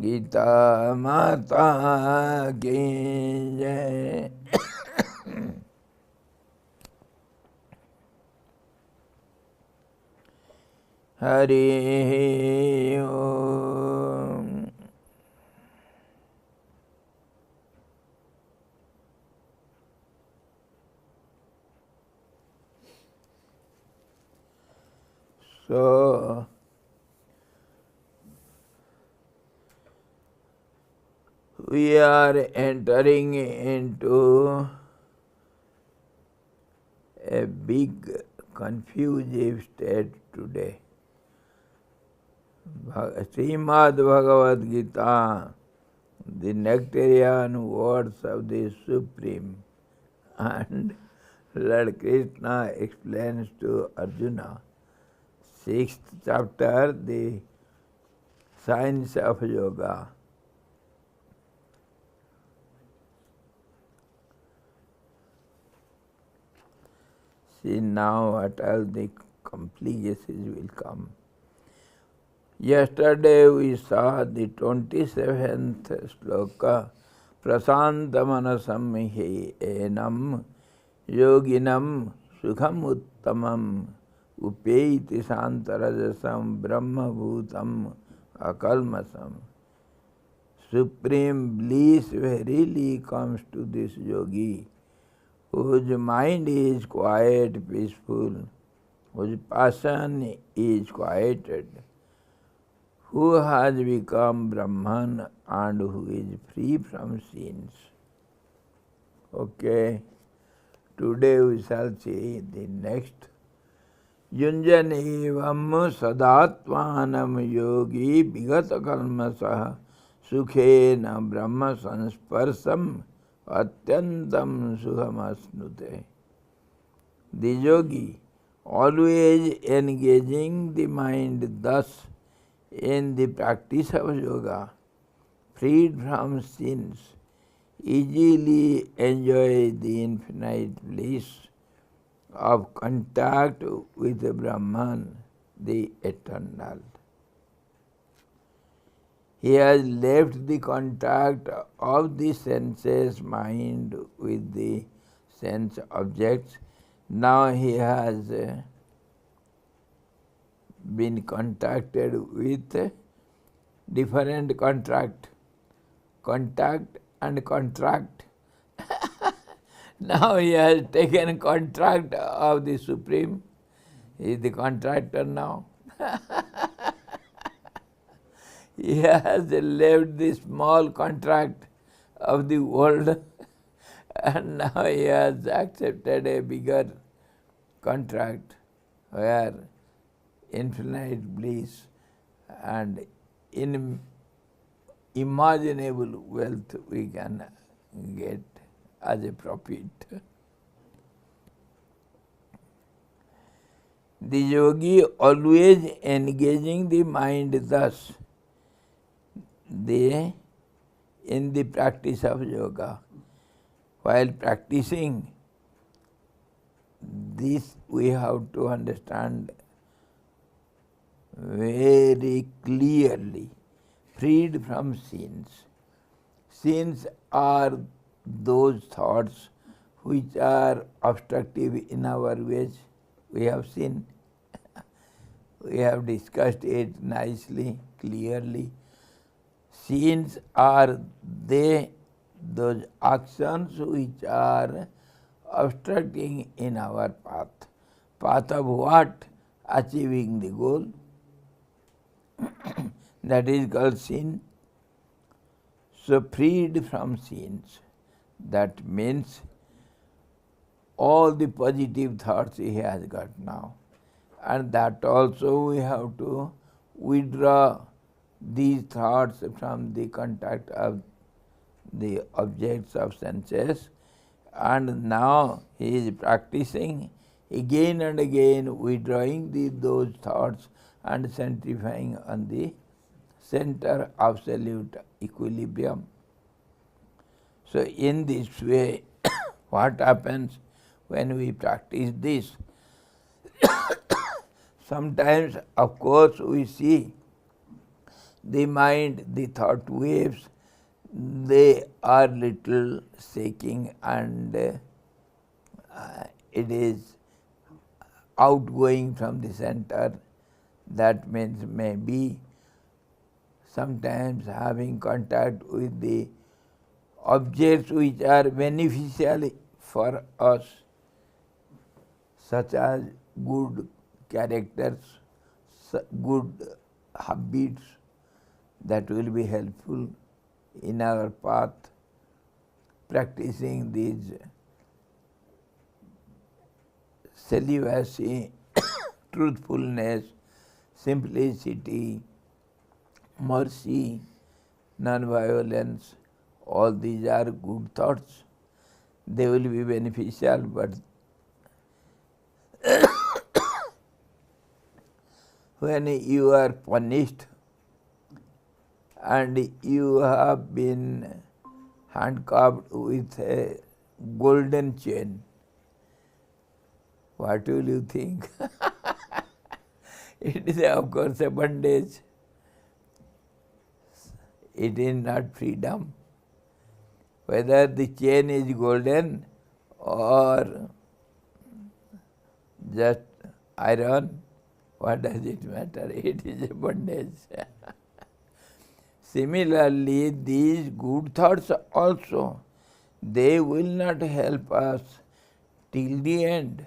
गीता माता की जय। हरि ओम। So we are entering into a big confusive state today. Srimad Bhagavad Gita, the nectarian words of the Supreme, and Lord Krishna explains to Arjuna, 6th chapter, the science of yoga. See now what all the complications will come. Yesterday we saw the 27th sloka, Prasantamanasam hi enam yoginam sukham uttamam upeiti santarajasam brahmabhutam akalmasam. Supreme bliss verily comes to this yogi, whose mind is quiet, peaceful, whose passion is quieted, who has become Brahman and who is free from sins. Okay, today we shall see the next. Yunjan evam sadatvanam yogi vigata kalmasah sukhena brahma sansparsam atyantam suhamasnute. The yogi, always engaging the mind thus in the practice of yoga, freed from sins, easily enjoy the infinite bliss of contact with the Brahman, the eternal. He has left the contact of the senses mind with the sense objects. Now he has been contacted with different contact and contract. Now he has taken contract of the Supreme. He is the contractor now. He has left the small contract of the world and now he has accepted a bigger contract where infinite bliss and unimaginable wealth we can get as a profit. The yogi always engaging the mind thus in the practice of yoga. While practicing this, we have to understand very clearly, freed from sins. Sins are those thoughts which are obstructive in our ways. We have seen, we have discussed it nicely, clearly. Sins are those actions which are obstructing in our path. Path of what? Achieving the goal. That is called sin. So freed from sins. That means all the positive thoughts he has got now. And that also we have to withdraw these thoughts from the contact of the objects of senses. And now he is practicing again and again, withdrawing those thoughts and centrifying on the center of absolute equilibrium. So in this way, what happens when we practice this? Sometimes, of course, we see the mind, the thought waves, they are little shaking, and it is outgoing from the center. That means maybe sometimes having contact with the objects which are beneficial for us, such as good characters, good habits, that will be helpful in our path. Practicing these celibacy, truthfulness, simplicity, mercy, non-violence, all these are good thoughts. They will be beneficial, but when you are punished and you have been handcuffed with a golden chain, what will you think? It is of course a bondage. It is not freedom. Whether the chain is golden or just iron, what does it matter? It is a bondage. Similarly, these good thoughts also, they will not help us till the end.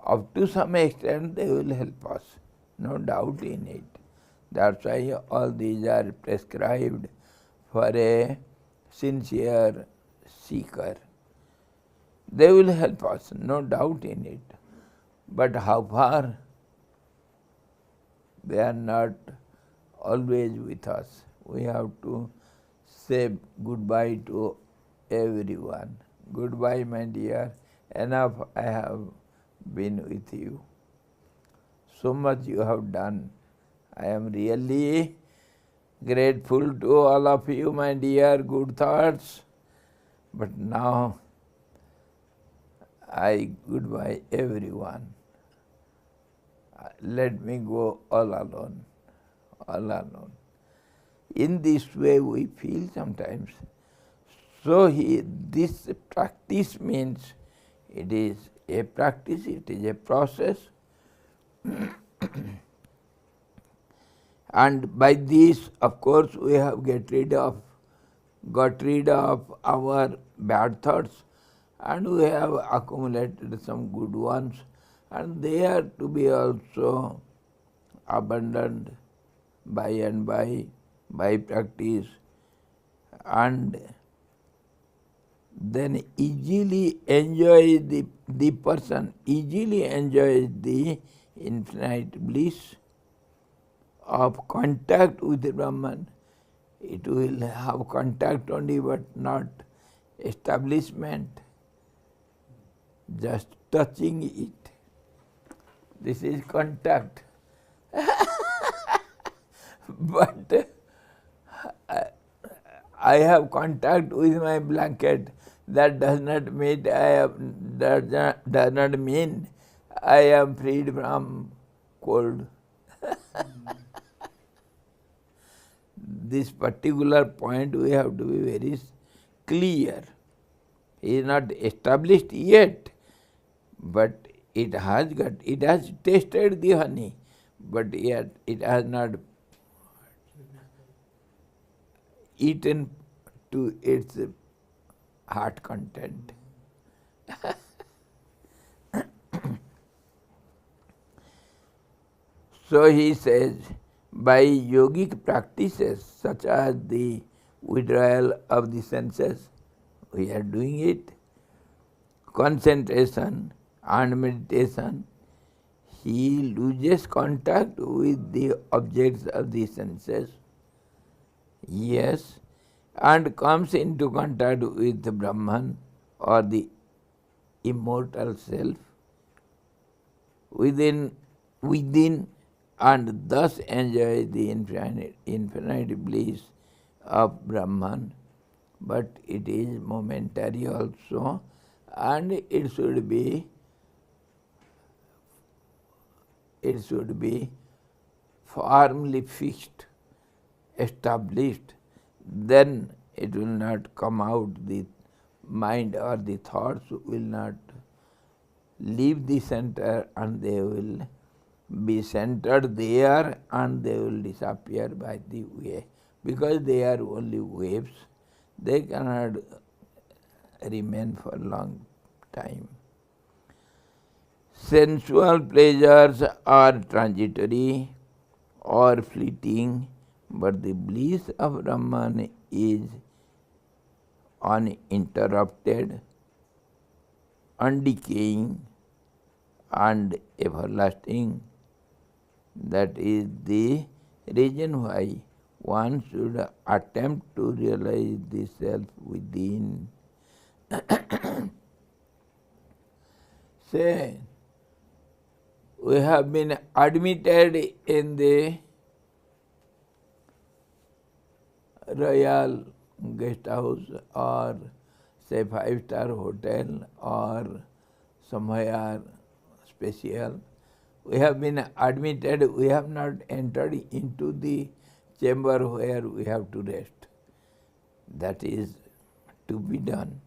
Up to some extent they will help us, no doubt in it. That's why all these are prescribed for a sincere seeker. They will help us, no doubt in it. But how far? They are not always with us. We have to say goodbye to everyone. Goodbye, my dear. Enough I have been with you. So much you have done. I am really grateful to all of you, my dear good thoughts. But now I goodbye everyone. Let me go all alone. All alone. In this way we feel sometimes. So this practice means it is a practice, it is a process. And by this, of course, we have got rid of our bad thoughts, and we have accumulated some good ones, and they are to be also abandoned by and by practice, and then easily enjoy the person easily enjoys the infinite bliss of contact with the Brahman. It will have contact only, but not establishment, just touching it. This is contact. But I have contact with my blanket. That does not mean does not mean I am freed from cold. This particular point we have to be very clear. It is not established yet, but it has tasted the honey, but yet it has not eaten to its heart content. So he says, by yogic practices such as the withdrawal of the senses, we are doing it, concentration and meditation, he loses contact with the objects of the senses. Yes, and comes into contact with the Brahman or the immortal self within and thus enjoy the infinite bliss of Brahman. But it is momentary also, and it should be firmly fixed. established, then it will not come out. The mind or the thoughts will not leave the center and they will be centered there and they will disappear by the way. Because they are only waves, they cannot remain for a long time. Sensual pleasures are transitory or fleeting, but the bliss of Brahman is uninterrupted, undecaying, and everlasting. That is the reason why one should attempt to realize the self within. Say, we have been admitted in the royal guest house or say 5-star hotel or somewhere special. We have been admitted, we have not entered into the chamber where we have to rest. That is to be done.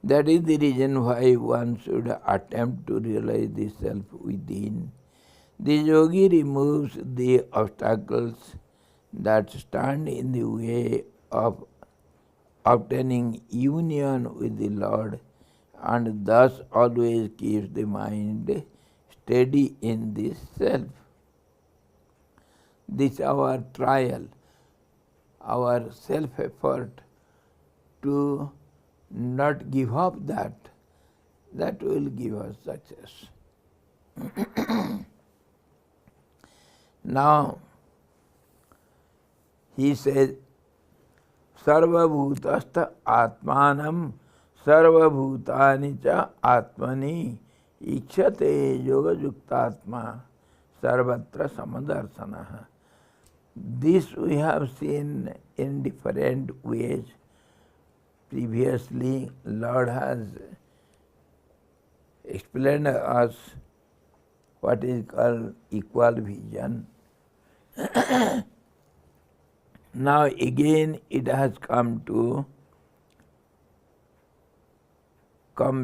That is the reason why one should attempt to realize the self within. The yogi removes the obstacles that stand in the way of obtaining union with the Lord, and thus always keeps the mind steady in this self. This is our trial, our self-effort to not give up that will give us success. Now, he says, Sarvabhutastha Atmanam Sarvabhutani cha Atmani Ikshate Yoga Yuktatma Sarvatra Samadarsanaha. This we have seen in different ways. Previously, Lord has explained to us what is called equal vision. Now again it has come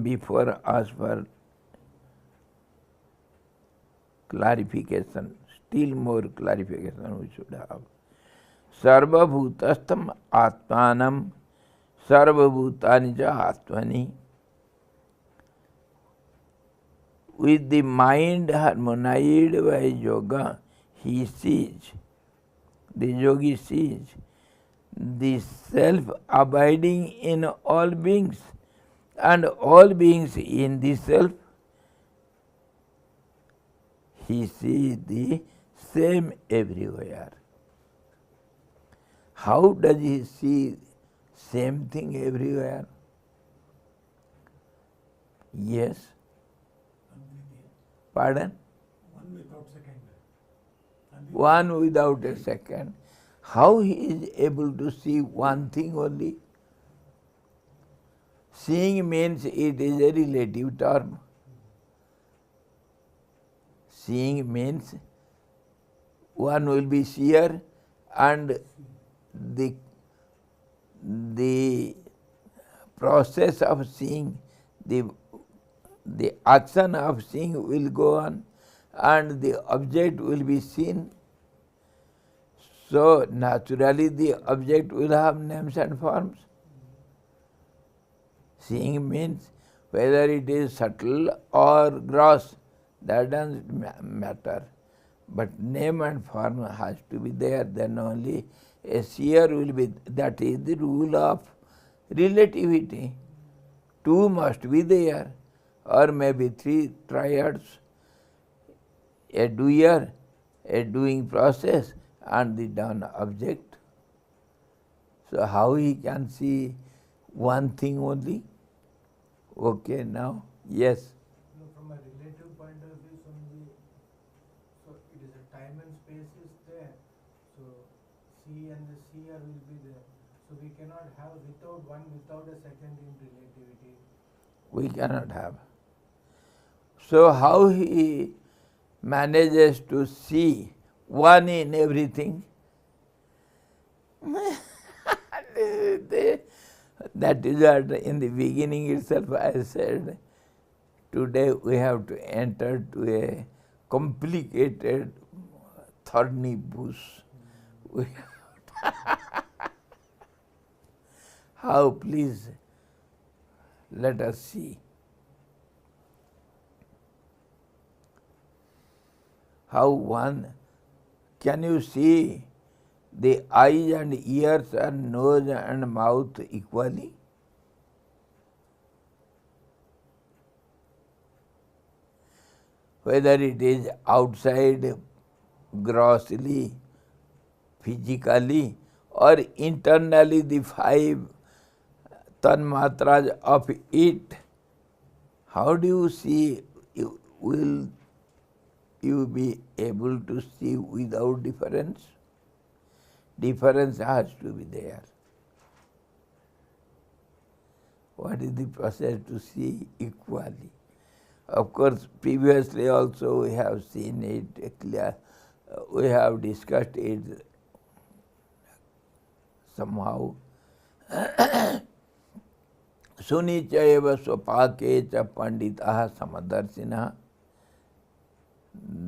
before us for clarification, still more clarification we should have. Sarva bhutastam atmanam sarva bhutani ja atmani. With the mind harmonized by yoga, he sees, the yogi sees, the self abiding in all beings, and all beings in the self. He sees the same everywhere. How does he see same thing everywhere? Yes. Pardon? One without second. One without a second. How he is able to see one thing only? Seeing means it is a relative term. Seeing means one will be seer and the process of seeing, the action of seeing will go on and the object will be seen. So naturally the object will have names and forms. Seeing means whether it is subtle or gross, that doesn't matter. But name and form has to be there, then only a seer will be. That is the rule of relativity. Two must be there, or maybe three triads, a doer, a doing process, and the done object. So how he can see one thing only? Okay, now, yes. No, from a relative point of view, so it is a time and space is there. So see and the seer will be there. So we cannot have without a second in relativity. We cannot have. So how he manages to see one in everything, that is what in the beginning itself I said, today we have to enter to a complicated thorny bush. We how, please, let us see. How one, can you see the eyes and ears and nose and mouth equally? Whether it is outside grossly, physically, or internally the five tanmatras of it, how do you see, will you be able to see without difference? Difference has to be there. What is the process to see equally? Of course, previously also we have seen it clear, we have discussed it somehow. Suni cha eva swapake cha panditaha samadarshina.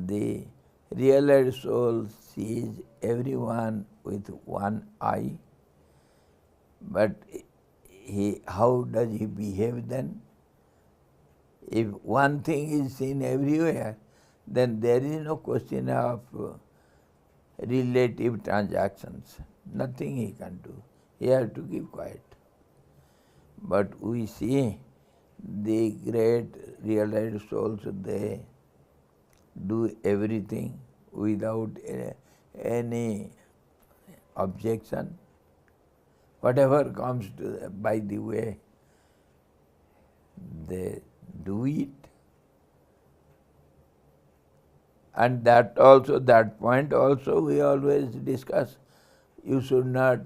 The realized soul sees everyone with one eye, but how does he behave then? If one thing is seen everywhere, then there is no question of relative transactions. Nothing he can do. He has to keep quiet. But we see the great realized souls, they do everything without any objection. Whatever comes to by the way, they do it. And that point also we always discuss. You should not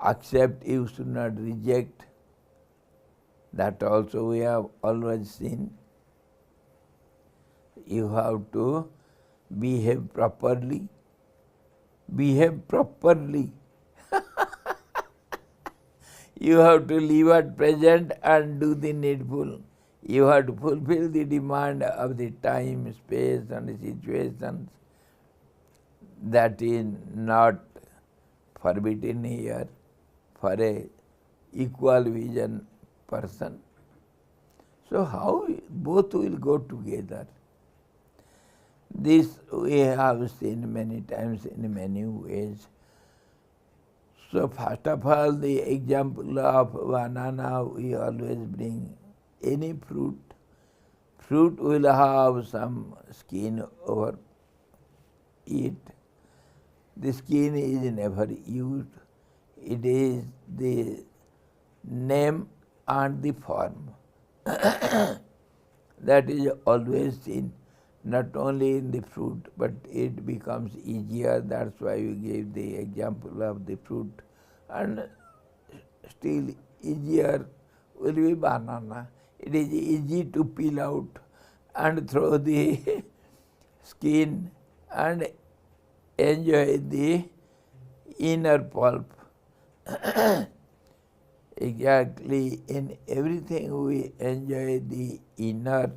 accept, you should not reject. That also we have always seen. You have to behave properly. Behave properly. You have to live at present and do the needful. You have to fulfill the demand of the time, space and situations. That is not forbidden here for a equal vision person. So how both will go together? This we have seen many times in many ways. So first of all, the example of banana we always bring. Any fruit, fruit will have some skin over it. The skin is never used. It is the name and the form. That is always seen, not only in the fruit, but it becomes easier. That's why we gave the example of the fruit. And still easier will be banana. It is easy to peel out and throw the skin and enjoy the inner pulp. Exactly, in everything we enjoy the inner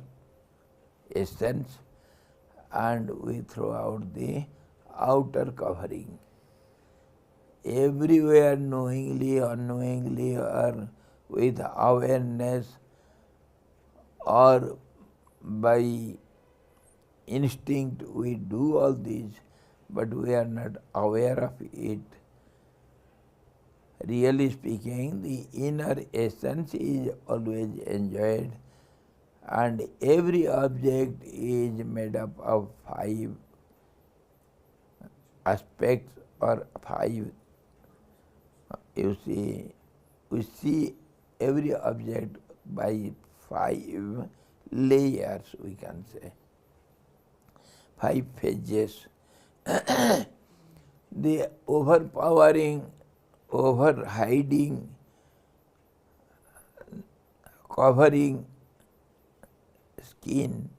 essence and we throw out the outer covering. Everywhere, knowingly, unknowingly, or with awareness, or by instinct, we do all these, but we are not aware of it. Really speaking, the inner essence is always enjoyed, and every object is made up of five aspects or five. You see, we see every object by five layers, we can say, five phases. The overpowering, over-hiding, covering skin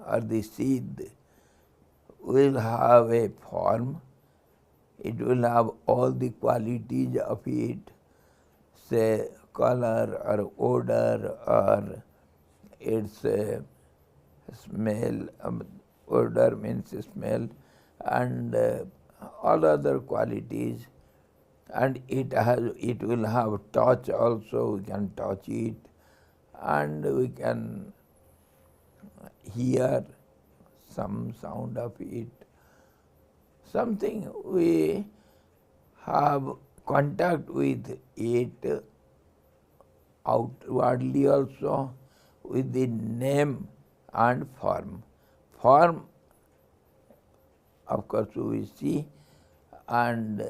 or the seed will have a form. It will have all the qualities of it, say color or odor or its smell. Odor means smell, and all other qualities. And it will have touch also. We can touch it, and we can hear some sound of it. Something we have contact with it outwardly also, with the name and form. Form, of course, we see, and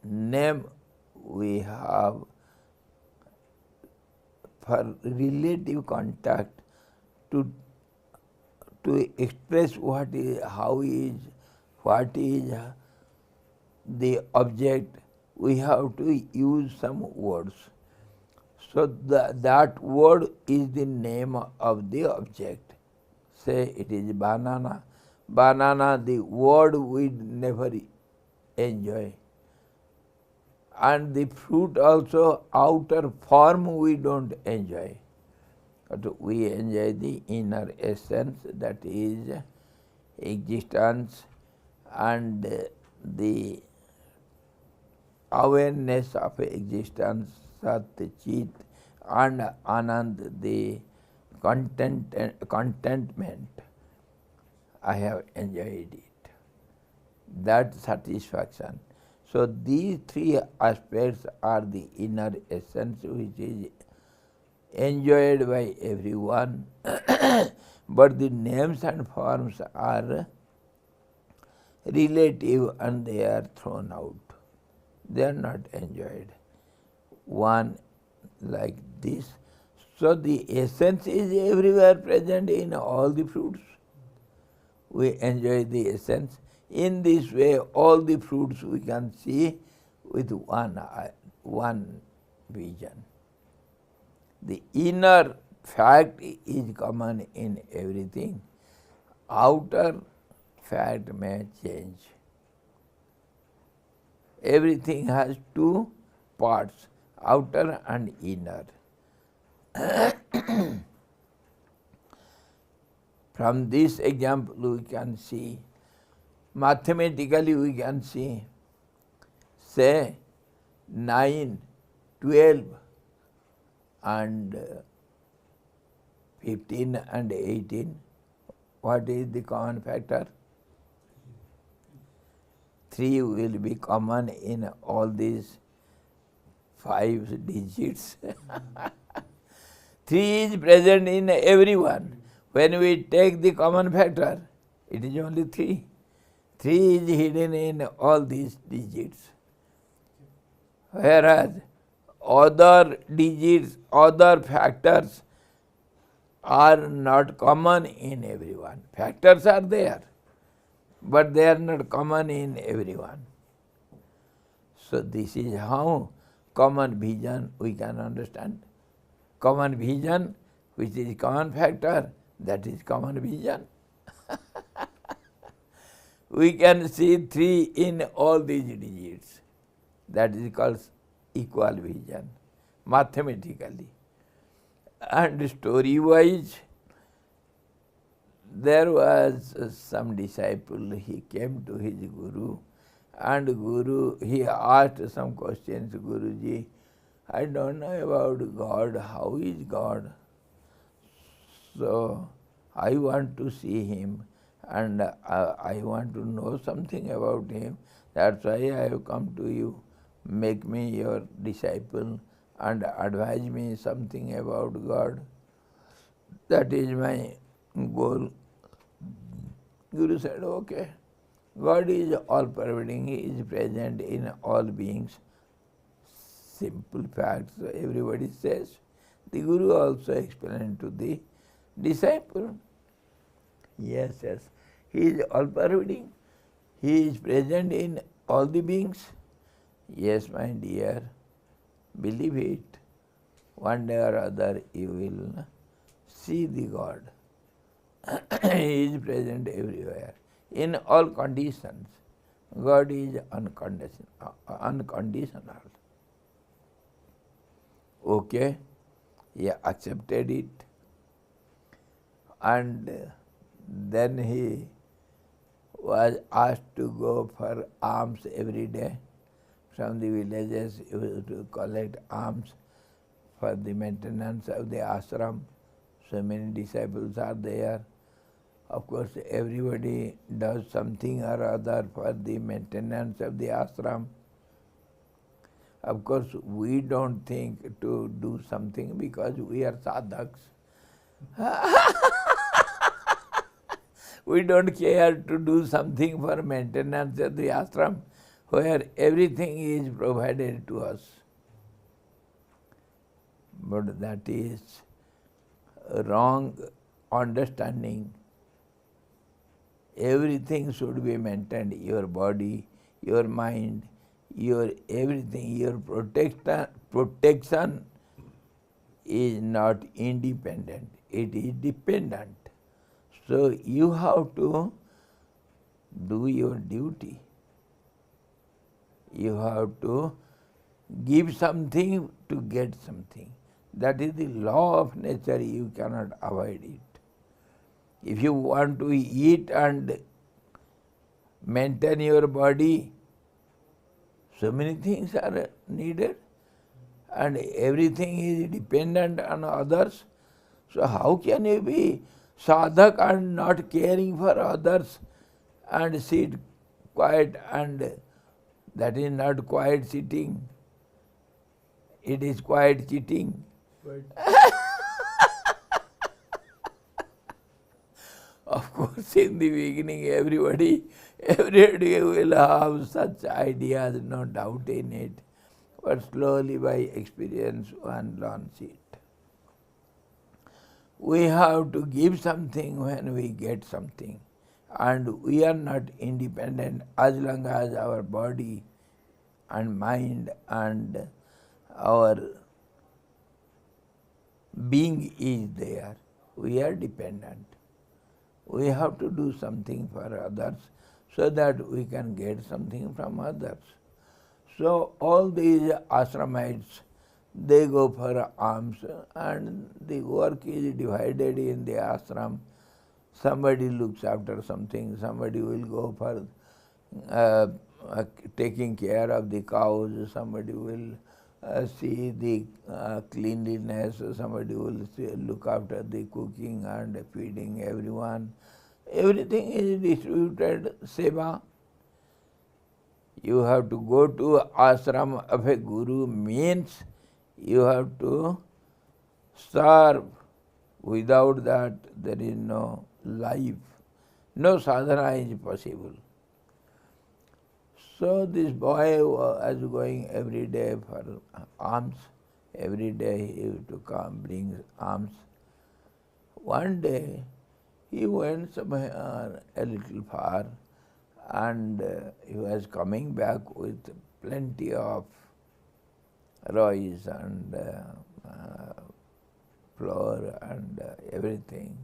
name we have for relative contact to express what is, how is, what is the object. We have to use some words. So that word is the name of the object. Say it is banana. Banana, the word we never enjoy. And the fruit also, outer form we don't enjoy. But we enjoy the inner essence, that is existence and the awareness of existence, Sat, Chit, and Anand, the contentment. I have enjoyed it. That satisfaction. So these three aspects are the inner essence which is enjoyed by everyone, but the names and forms are relative and they are thrown out. They are not enjoyed. One like this. So the essence is everywhere present in all the fruits. We enjoy the essence. In this way, all the fruits we can see with one vision. The inner fact is common in everything. Outer fact may change. Everything has two parts, outer and inner. From this example we can see, mathematically we can see, say 9, 12 and 15 and 18. What is the common factor? 3 will be common in all these 5 digits. 3 is present in everyone. When we take the common factor, it is only 3. 3 is hidden in all these digits. Whereas other digits, other factors are not common in everyone. Factors are there, but they are not common in everyone. So this is how common vision we can understand. Common vision, which is common factor, that is common vision. We can see 3 in all these digits. That is called equal vision, mathematically. And story-wise, there was some disciple, he came to his Guru, and Guru, he asked some questions, Guruji, I don't know about God, how is God? So I want to see him and I want to know something about him. That's why I have come to you. Make me your disciple and advise me something about God. That is my goal. Guru said, okay. God is all-pervading. He is present in all beings. Simple facts everybody says. The Guru also explained to the disciple. Yes, yes. He is all-pervading. He is present in all the beings. Yes, my dear, believe it. One day or other you will see the God. He is present everywhere, in all conditions. God is unconditional. Okay, he accepted it, and then he was asked to go for alms every day. From the villages, he was to collect alms for the maintenance of the ashram. So many disciples are there. Of course, everybody does something or other for the maintenance of the ashram. Of course, we don't think to do something because we are sadhaks. We don't care to do something for maintenance of the ashram where everything is provided to us. But that is a wrong understanding. Everything should be maintained, your body, your mind, your everything, your protection is not independent, it is dependent. So you have to do your duty. You have to give something to get something. That is the law of nature, you cannot avoid it. If you want to eat and maintain your body, so many things are needed and everything is dependent on others. So how can you be sadhak and not caring for others and sit quiet, and that is not quiet sitting, it is quiet cheating. Right. Of course, in the beginning, everybody will have such ideas, no doubt in it. But slowly, by experience, one learns it. We have to give something when we get something. And we are not independent as long as our body and mind and our being is there. We are dependent. We have to do something for others so that we can get something from others. So all these ashramites, they go for alms, and the work is divided in the ashram. Somebody looks after something, somebody will go for taking care of the cows, somebody will see the cleanliness, somebody will look after the cooking and feeding everyone. Everything is distributed seva. You have to go to ashram of a guru means you have to serve. Without that there is no life. No sadhana is possible. So this boy was going every day for alms. Every day he used to come, bring alms. One day he went somewhere a little far, and he was coming back with plenty of rice and flour and everything.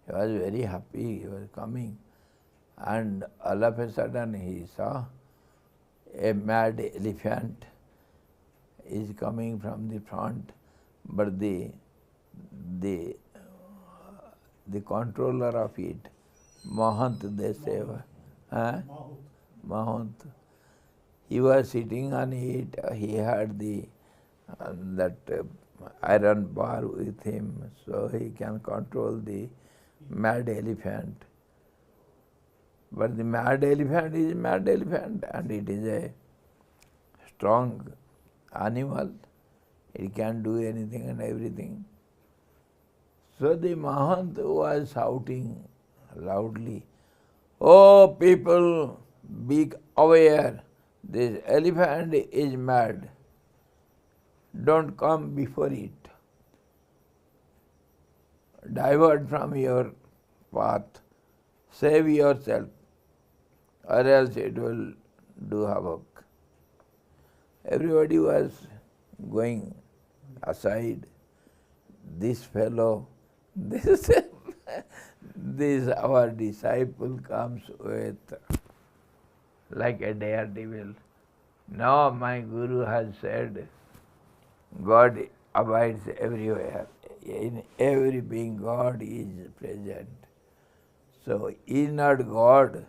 He was very happy, he was coming. And all of a sudden he saw a mad elephant is coming from the front, but the controller of it, Mahant they say, Mahant, he was sitting on it, he had the that iron bar with him, so he can control the mad elephant. But the mad elephant is mad elephant, and it is a strong animal. It can do anything and everything. So the Mahant was shouting loudly, "Oh people, be aware, this elephant is mad. Don't come before it. Divert from your path. Save yourself, or else it will do havoc." Everybody was going aside. This fellow, this This our disciple comes with like a daredevil. Now my Guru has said, God abides everywhere. In every being God is present. So is not God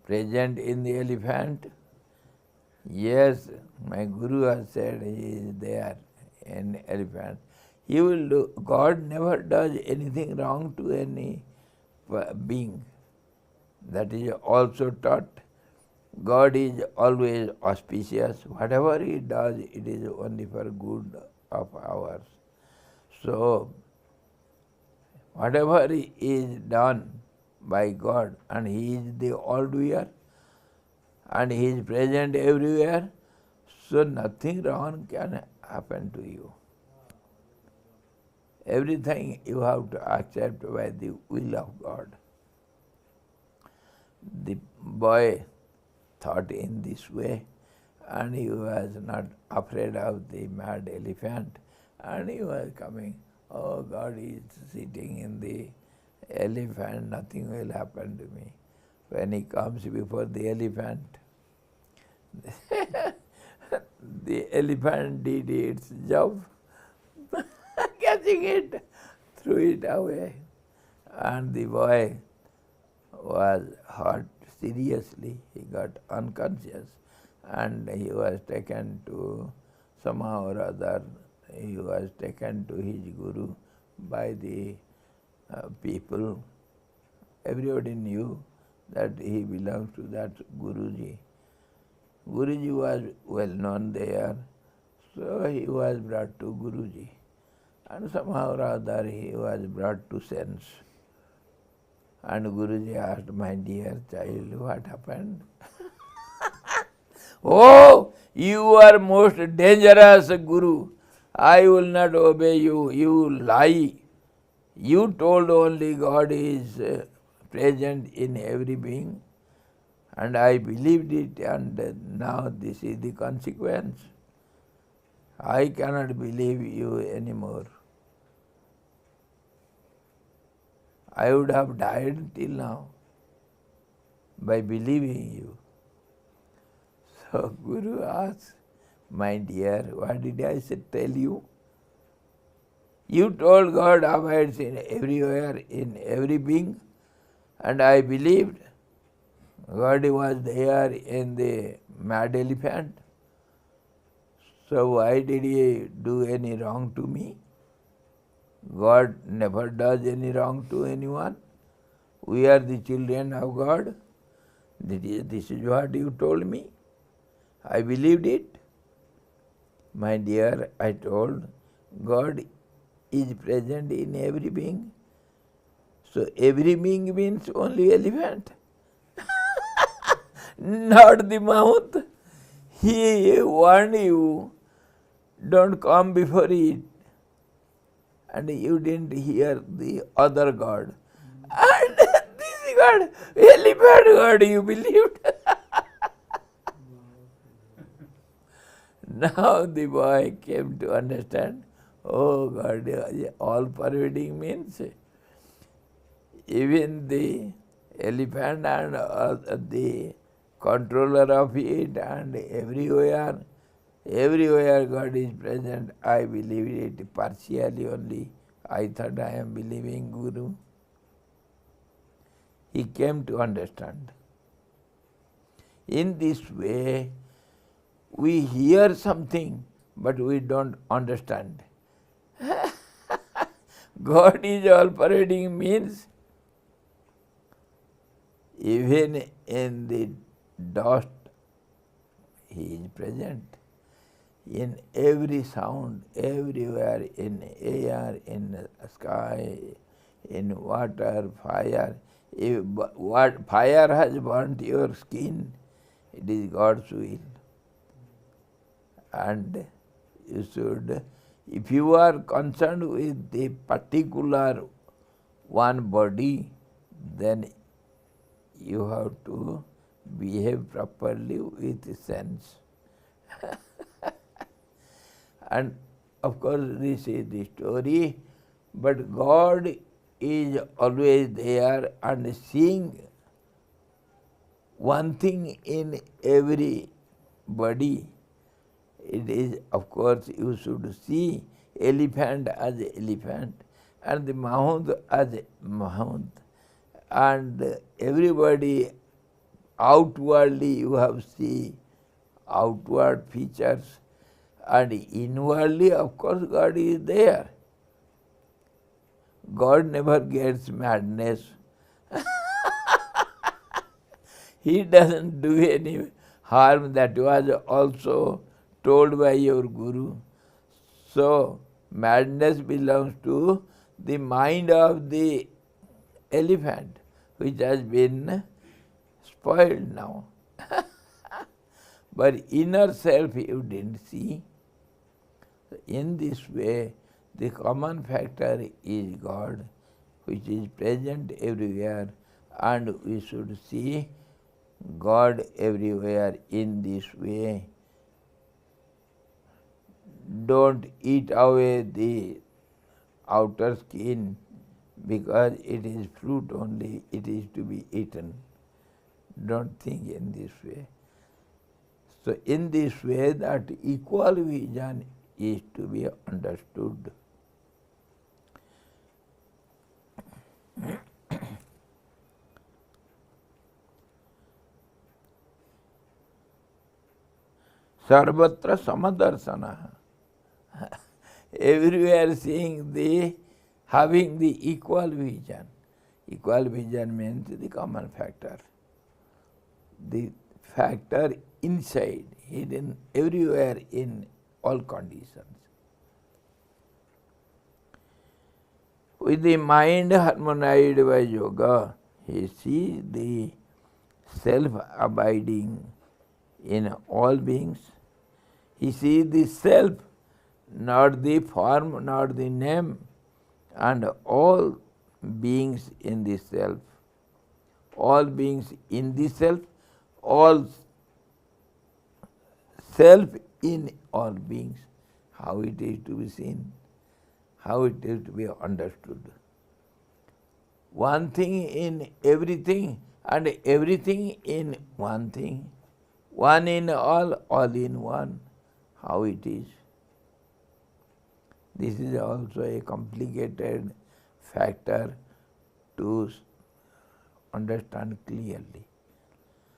present in the elephant? Yes, my Guru has said he is there in elephant. He will do. God never does anything wrong to any being. That is also taught. God is always auspicious. Whatever He does, it is only for good of ours. So, whatever is done by God, and He is the all-doer, and He is present everywhere, so nothing wrong can happen to you. Everything you have to accept by the will of God. The boy thought in this way, and he was not afraid of the mad elephant, and he was coming. Oh, God is sitting in the elephant, nothing will happen to me. When he comes before the elephant, the elephant did its job, catching it, threw it away, and the boy was hurt seriously. He got unconscious, and he was taken to somehow or other. He was taken to his Guru by the people. Everybody knew that he belongs to that Guruji. Guruji was well known there, so he was brought to Guruji, and somehow or other he was brought to sense. And Guruji asked, my dear child, what happened? Oh, you are most dangerous Guru. I will not obey you. You lie. You told only God is present in every being, and I believed it, and now this is the consequence. I cannot believe you anymore. I would have died till now by believing you. So Guru asked, my dear, what did I tell you? You told God abides in everywhere, in every being, and I believed. God was there in the mad elephant. So why did He do any wrong to me? God never does any wrong to anyone. We are the children of God. This is what you told me. I believed it. My dear, I told, God is present in every being. So every being means only elephant, not the mouth. He warned you, don't come before it. And you didn't hear the other God. And this God, elephant God, you believed. Now the boy came to understand, oh God, all pervading means even the elephant and the controller of it, and everywhere God is present. I believe it partially only. I thought I am believing Guru. He came to understand. In this way, we hear something, but we don't understand. God is all pervading means even in the dust He is present. In every sound, everywhere, in air, in sky, in water, fire. If what fire has burnt your skin, it is God's will. And you should, if you are concerned with the particular one body, then you have to behave properly with sense. And of course this is the story, but God is always there, and seeing one thing in every body, it is, of course, you should see elephant as elephant and the Mahound as Mahound. And everybody outwardly you have see outward features, and inwardly, of course, God is there. God never gets madness. He doesn't do any harm. That was also told by your Guru. So, madness belongs to the mind of the elephant, which has been spoiled now. But inner self you didn't see. In this way, the common factor is God, which is present everywhere, and we should see God everywhere in this way. Don't eat away the outer skin, because it is fruit only, it is to be eaten. Don't think in this way. So in this way, that equal vision is to be understood. Sarvatra samadarshana. Everywhere seeing having the equal vision. Equal vision means the common factor. The factor inside, hidden everywhere in all conditions. With the mind harmonized by yoga, he sees the self abiding in all beings. He sees the self, not the form, not the name, and all beings in the self. All beings in the self, all self in all beings. How it is to be seen, how it is to be understood. One thing in everything, and everything in one thing. One in all in one. How it is. This is also a complicated factor to understand clearly.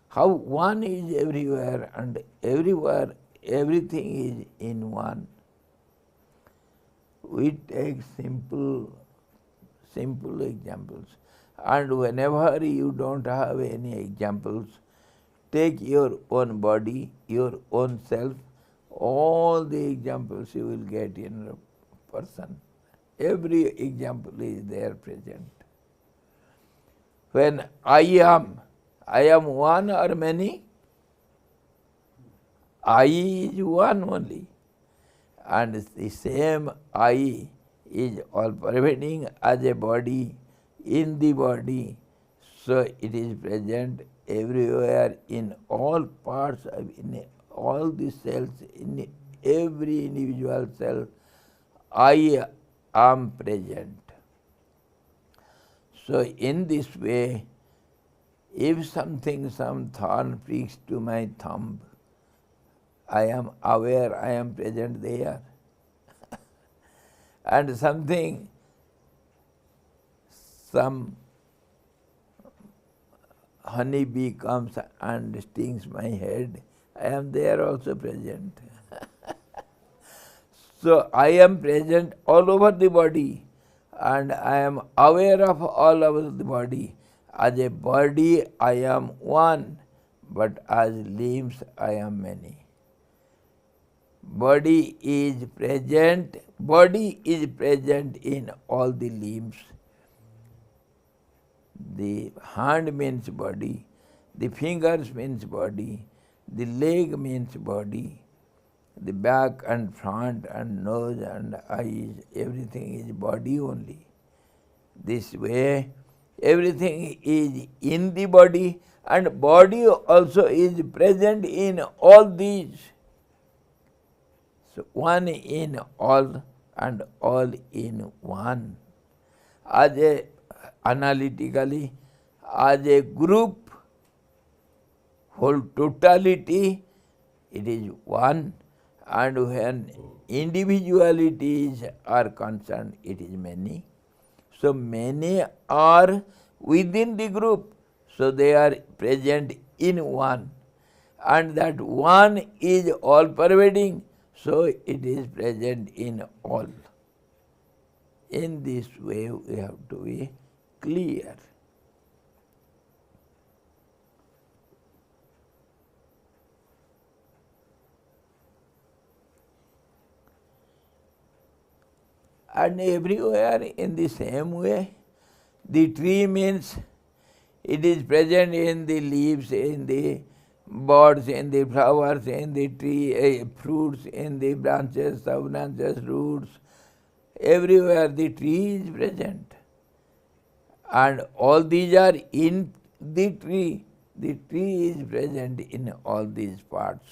How one is everywhere, and everywhere everything is in one. We take simple examples, and whenever you don't have any examples, take your own body, your own self, all the examples you will get in a person. Every example is there present. When I am one or many? I is one only. And the same I is all pervading as a body, in the body. So it is present everywhere, in all parts, in all the cells, in every individual cell. I am present. So in this way, if some thorn pricks to my thumb, I am aware, I am present there. And some honeybee comes and stings my head, I am there also present. So I am present all over the body, and I am aware of all over the body. As a body I am one, but as limbs I am many. Body is present in all the limbs. The hand means body, the fingers means body, the leg means body, the back and front and nose and eyes, everything is body only. This way, everything is in the body, and body also is present in all these. So one in all and all in one. as a analytically, as a group, whole totality, it is one, and when individualities are concerned, it is many. So many are within the group, so they are present in one. And that one is all pervading, so it is present in all. In this way we have to be clear. And everywhere in the same way, the tree means it is present in the leaves, in the buds, in the flowers, in the tree, fruits, in the branches, sub-branches, roots. Everywhere the tree is present. And all these are in the tree. The tree is present in all these parts.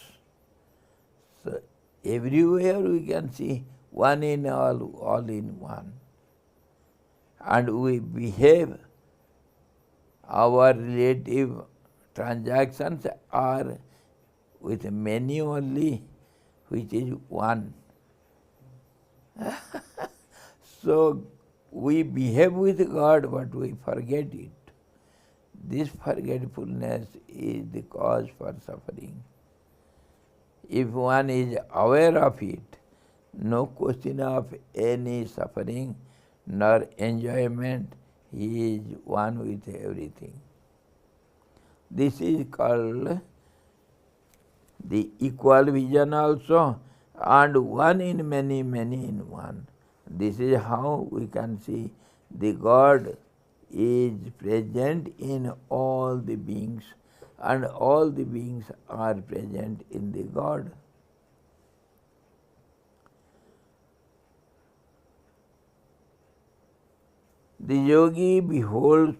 So everywhere we can see one in all in one. And we behave, our relative transactions are with many only, which is one. So we behave with God, but we forget it. This forgetfulness is the cause for suffering. If one is aware of it, no question of any suffering nor enjoyment, he is one with everything. This is called the equal vision also, and one in many, many in one. This is how we can see the God is present in all the beings, and all the beings are present in the God. The yogi beholds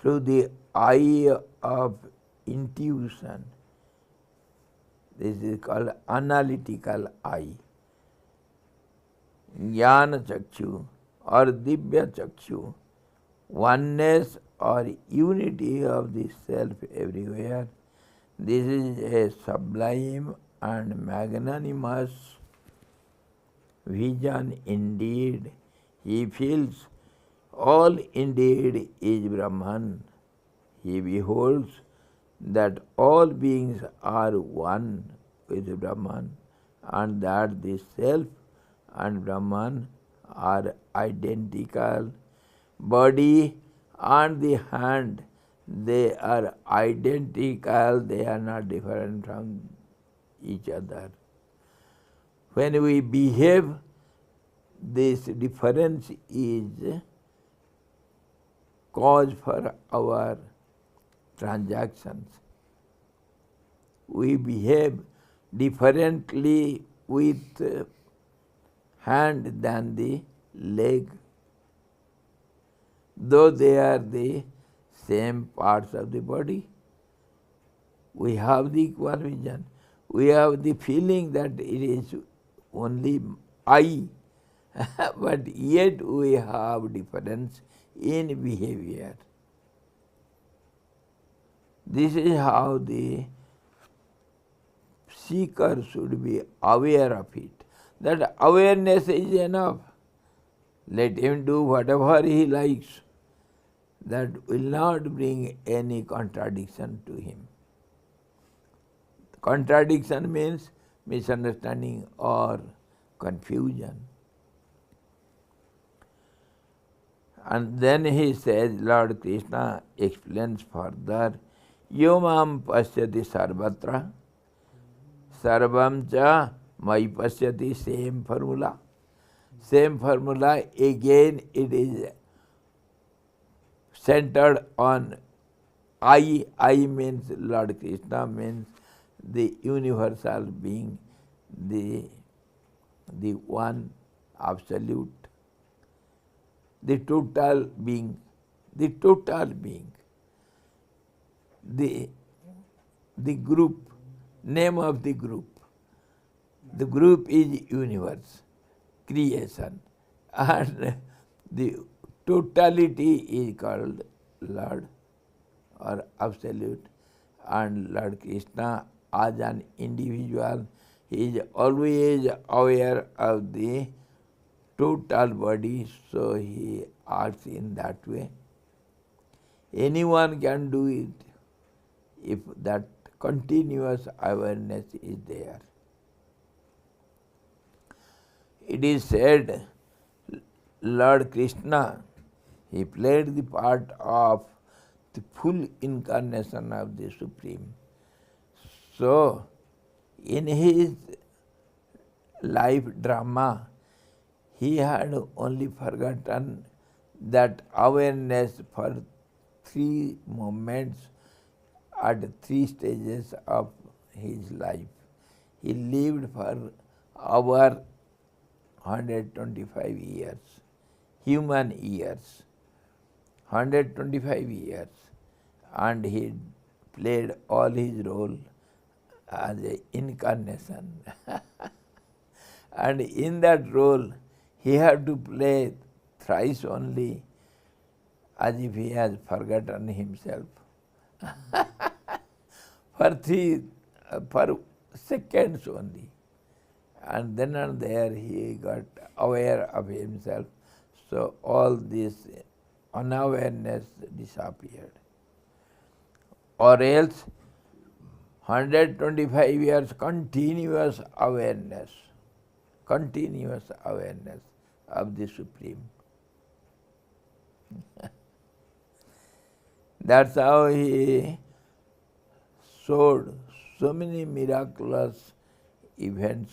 through the eye of intuition. This is called analytical eye. Jnana Chakshu or Divya Chakshu, oneness or unity of the self everywhere. This is a sublime and magnanimous vision indeed. He feels all indeed is Brahman. He beholds that all beings are one with Brahman, and that the self and Brahman are identical. Body and the hand, they are identical, they are not different from each other. When we behave, this difference is cause for our transactions. We behave differently with hand than the leg, though they are the same parts of the body. We have the equal vision. We have the feeling that it is only I, but yet we have difference in behavior. This is how the seeker should be aware of it. That awareness is enough. Let him do whatever he likes. That will not bring any contradiction to him. Contradiction means misunderstanding or confusion. And then he says, Lord Krishna explains further, Yo mam pasyati sarvatra, sarvam cha mai pasyati, same formula. Same formula, again it is centered on I. I means Lord Krishna, means the universal being, the one absolute, the total being, the total being, the group, name of the group. The group is universe, creation, and The totality is called Lord or Absolute, and Lord Krishna as an individual is always aware of the total body, so he acts in that way. Anyone can do it if that continuous awareness is there. It is said Lord Krishna, he played the part of the full incarnation of the Supreme. So, in his life drama, he had only forgotten that awareness for 3 moments at 3 stages of his life. He lived for over 125 years, human years, 125 years, and he played all his role as an incarnation. And in that role, he had to play thrice only, as if he has forgotten himself. For seconds only. And then and there he got aware of himself. So all this unawareness disappeared. Or else 125 years continuous awareness of the Supreme. That's how he showed so many miraculous events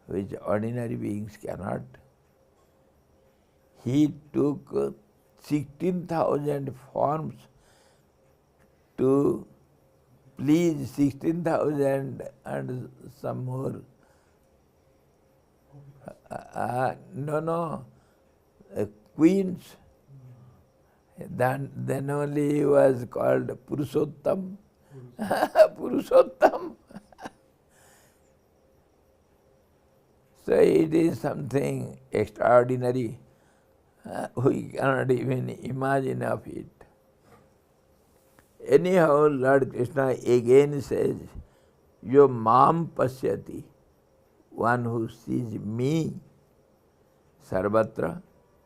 which ordinary beings cannot. He took 16,000 forms to please 16,000 and some more. Queens. Then only he was called Purushottam. Purushottam. So it is something extraordinary. We cannot even imagine of it. Anyhow, Lord Krishna again says, Yo mam pasyati, one who sees me, sarvatra,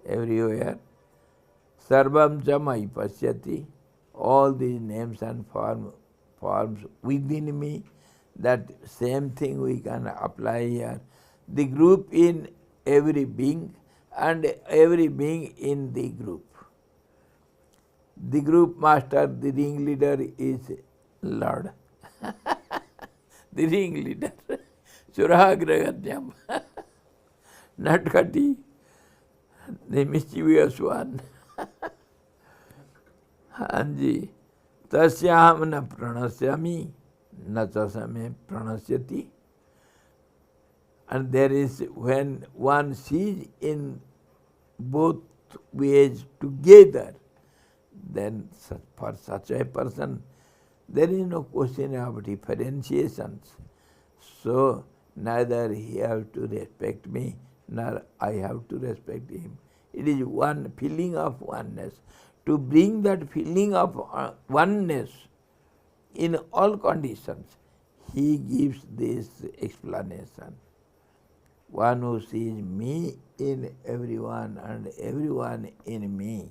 everywhere, sarvam chamai pasyati, all these names and forms within me, that same thing we can apply here. The group in every being and every being in the group. The group master, the ringleader is Lord. The ringleader. Surahagragatyam. Natkati, the mischievous one. Hanji. Tasyaham na pranasyami, na tasame pranasyati. And there is, when one sees in both ways together, then for such a person, there is no question of differentiations. So, neither he has to respect me, nor I have to respect him. It is one feeling of oneness. To bring that feeling of oneness in all conditions, he gives this explanation. One who sees me in everyone and everyone in me,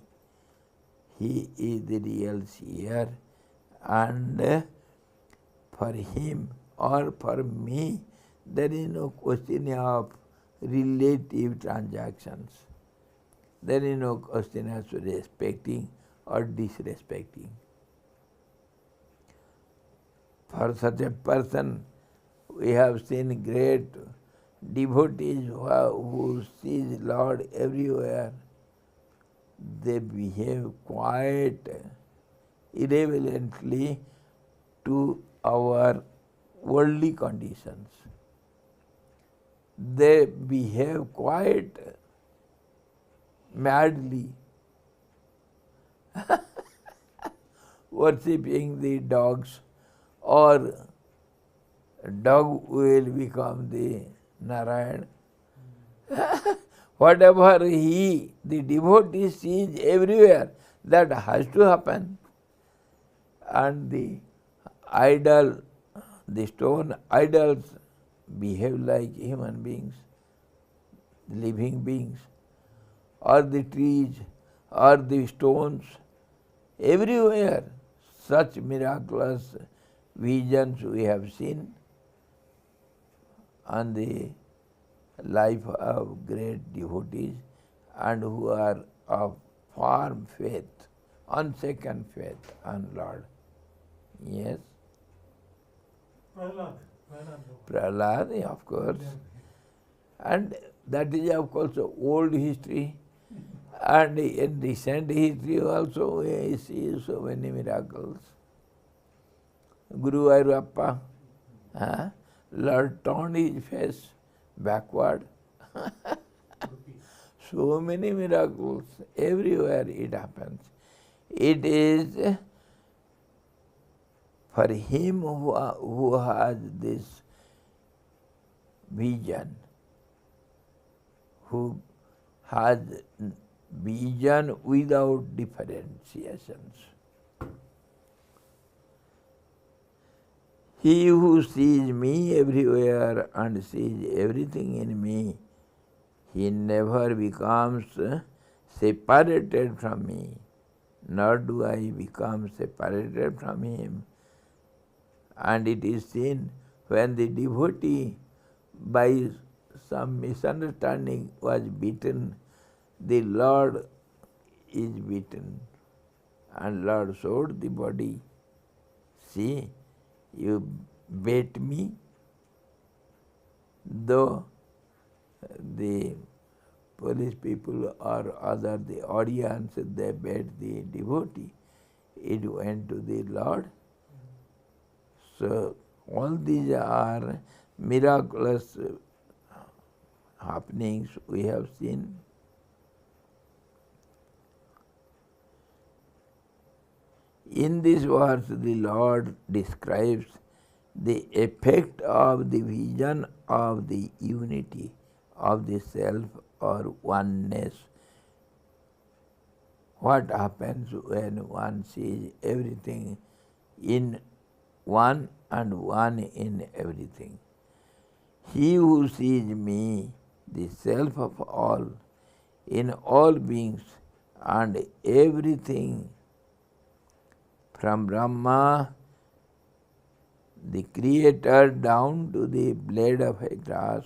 he is the real seer, and for him or for me, there is no question of relative transactions. There is no question of respecting or disrespecting. For such a person, we have seen great devotees who sees Lord everywhere. They behave quite irreverently to our worldly conditions. They behave quite madly, worshipping the dogs, or dog will become the Narayan. Whatever the devotee sees everywhere, that has to happen. And the idol, the stone idols behave like human beings, living beings, or the trees, or the stones, everywhere. Such miraculous visions we have seen on the life of great devotees and who are of firm faith, unshaken faith on Lord. Yes, Prahlad. Prahlad, of course. And that is of course old history. And in recent history also we see so many miracles. Guru Ayurappa, Lord turned his face backward. So many miracles, everywhere it happens. It is for him who has this vision, who has vision without differentiations. He who sees me everywhere and sees everything in me, he never becomes separated from me, nor do I become separated from him. And it is seen when the devotee by some misunderstanding was beaten, the Lord is beaten. And Lord showed the body, see, you beat me, though the police people or other, the audience, they beat the devotee. It went to the Lord. So all these are miraculous happenings we have seen. In this verse, the Lord describes the effect of the vision of the unity of the self or oneness. What happens when one sees everything in one and one in everything? He who sees me, the self of all, in all beings and everything, from Brahma, the creator, down to the blade of a grass,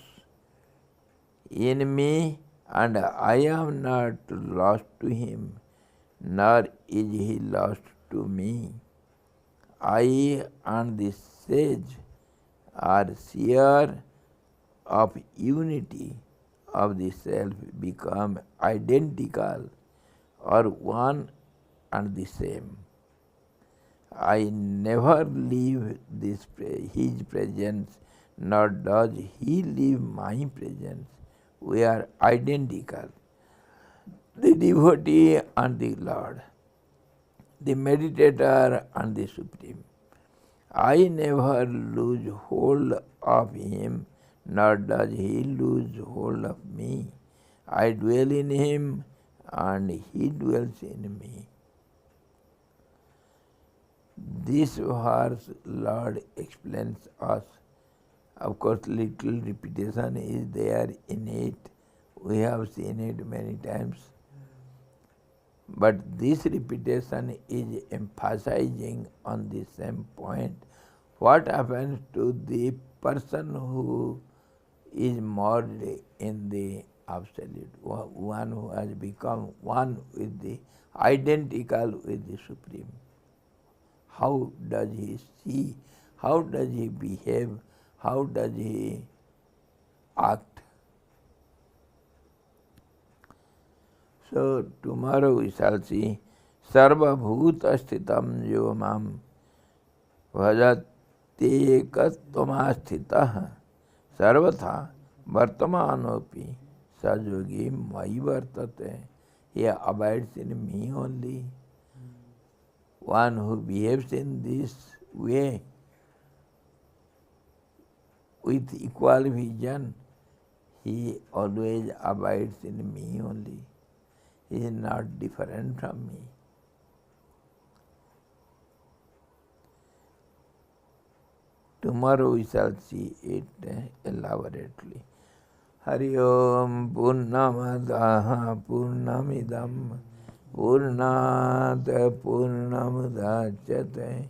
in me, and I am not lost to him, nor is he lost to me. I and the sage are seer of unity of the self, become identical or one and the same. I never leave his presence, nor does he leave my presence. We are identical. The devotee and the Lord, the meditator and the Supreme. I never lose hold of him, nor does he lose hold of me. I dwell in him, and he dwells in me. This verse Lord explains us. Of course, little repetition is there in it. We have seen it many times. But this repetition is emphasizing on the same point. What happens to the person who is merged in the Absolute, one who has become one with the identical with the Supreme? How does he see? How does he behave? How does he act? So tomorrow we shall see Sarva Bhuta Sthitam Jo Mam Bhajate Ekatvamasthitah Sarvatha Vartamanopi Sajogi Mai Vartate. He abides in me only. One who behaves in this way with equal vision, He always abides in me only. He is not different from me. Tomorrow we shall see it elaborately. Hari Om Purnamadaha Purnamidam Purnat Purnamudachyate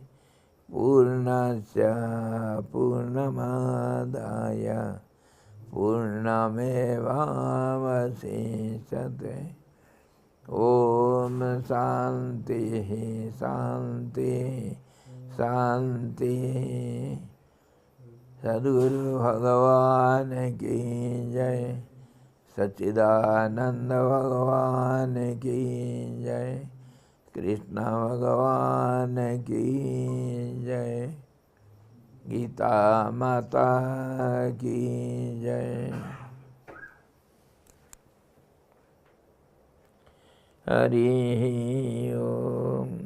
Purnasya Purnamadaya Purnamevavasishate. Om Shanti Shanti Shanti. Sadguru Bhagavan ki jai, Sachidananda Bhagavan ki jai, Krishna Bhagavan ki jai, Gita Mata ki jai. Hari Om.